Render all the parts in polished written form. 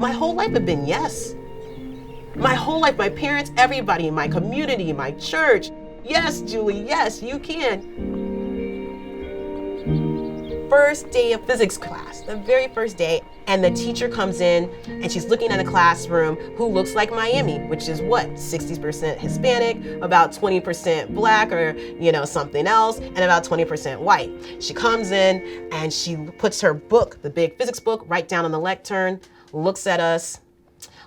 My whole life had been yes. My whole life, my parents, everybody in my community, my church. Yes, Julie, yes, you can. First day of physics class, the very first day, and the teacher comes in and she's looking at a classroom who looks like Miami, which is what, 60% Hispanic, about 20% Black or, something else, and about 20% white. She comes in and she puts her book, the big physics book, right down on the lectern, looks at us,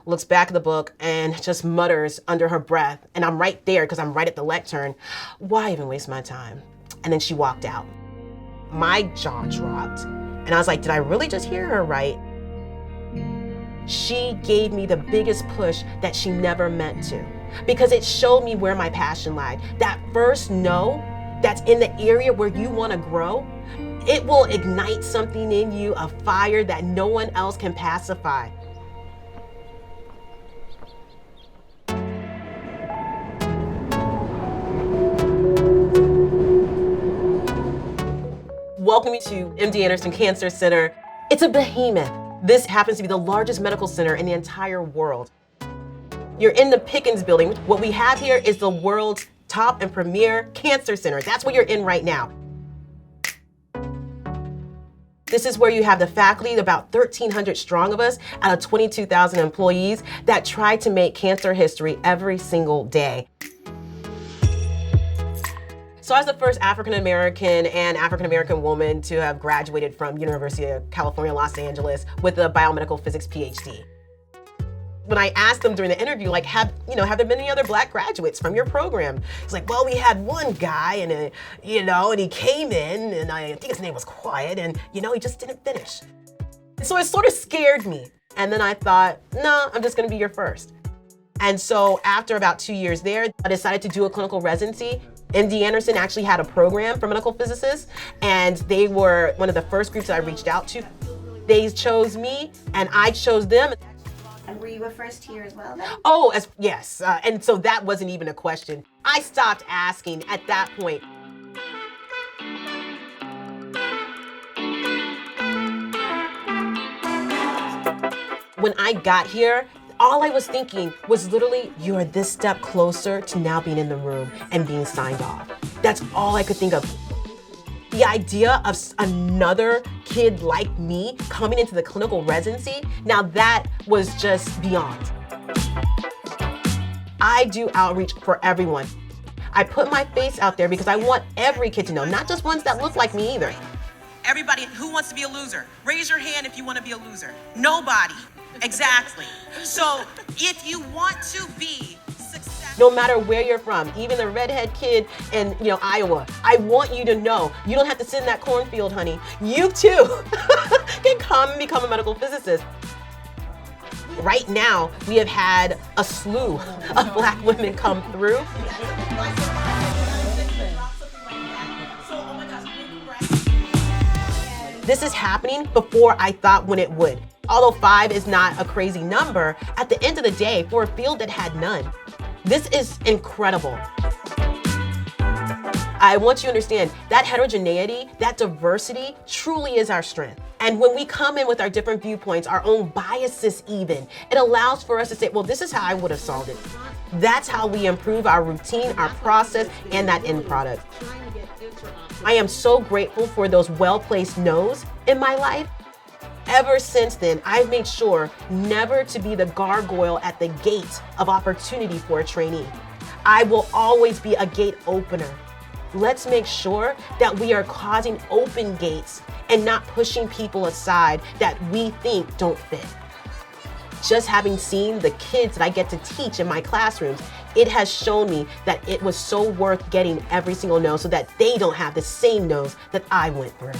looks back at the book, and just mutters under her breath, and I'm right there because I'm right at the lectern, "Why even waste my time?" And then she walked out. My jaw dropped, and I was like, did I really just hear her right? She gave me the biggest push that she never meant to, because it showed me where my passion lied. That first no, that's in the area where you want to grow, it will ignite something in you, a fire that no one else can pacify. Welcome to MD Anderson Cancer Center. It's a behemoth. This happens to be the largest medical center in the entire world. You're in the Pickens building. What we have here is the world's top and premier cancer center. That's what you're in right now. This is where you have the faculty, about 1,300 strong of us out of 22,000 employees that try to make cancer history every single day. So I was the first African-American and African-American woman to have graduated from University of California, Los Angeles with a biomedical physics PhD. When I asked them during the interview, like, have there been any other Black graduates from your program? It's like, well, we had one guy and he came in and I think his name was Quiet and he just didn't finish. So it sort of scared me. And then I thought, no, I'm just gonna be your first. And so after about 2 years there, I decided to do a clinical residency. MD Anderson actually had a program for medical physicists, and they were one of the first groups that I reached out to. They chose me, and I chose them. And were you a first here as well then? Oh, yes, and so that wasn't even a question. I stopped asking at that point. When I got here, all I was thinking was literally, you are this step closer to now being in the room and being signed off. That's all I could think of. The idea of another kid like me coming into the clinical residency, now that was just beyond. I do outreach for everyone. I put my face out there because I want every kid to know, not just ones that look like me either. Everybody who wants to be a loser, raise your hand if you want to be a loser. Nobody. Exactly. So if you want to be successful, no matter where you're from, even the redhead kid in Iowa, I want you to know you don't have to sit in that cornfield, honey. You too can come and become a medical physicist. Right now, we have had a slew of Black women come through. This is happening before I thought when it would. Although 5 is not a crazy number, at the end of the day, for a field that had none, this is incredible. I want you to understand that heterogeneity, that diversity truly is our strength. And when we come in with our different viewpoints, our own biases even, it allows for us to say, well, this is how I would have solved it. That's how we improve our routine, our process, and that end product. I am so grateful for those well-placed no's in my life. Ever since then, I've made sure never to be the gargoyle at the gate of opportunity for a trainee. I will always be a gate opener. Let's make sure that we are causing open gates and not pushing people aside that we think don't fit. Just having seen the kids that I get to teach in my classrooms, it has shown me that it was so worth getting every single no so that they don't have the same no's that I went through.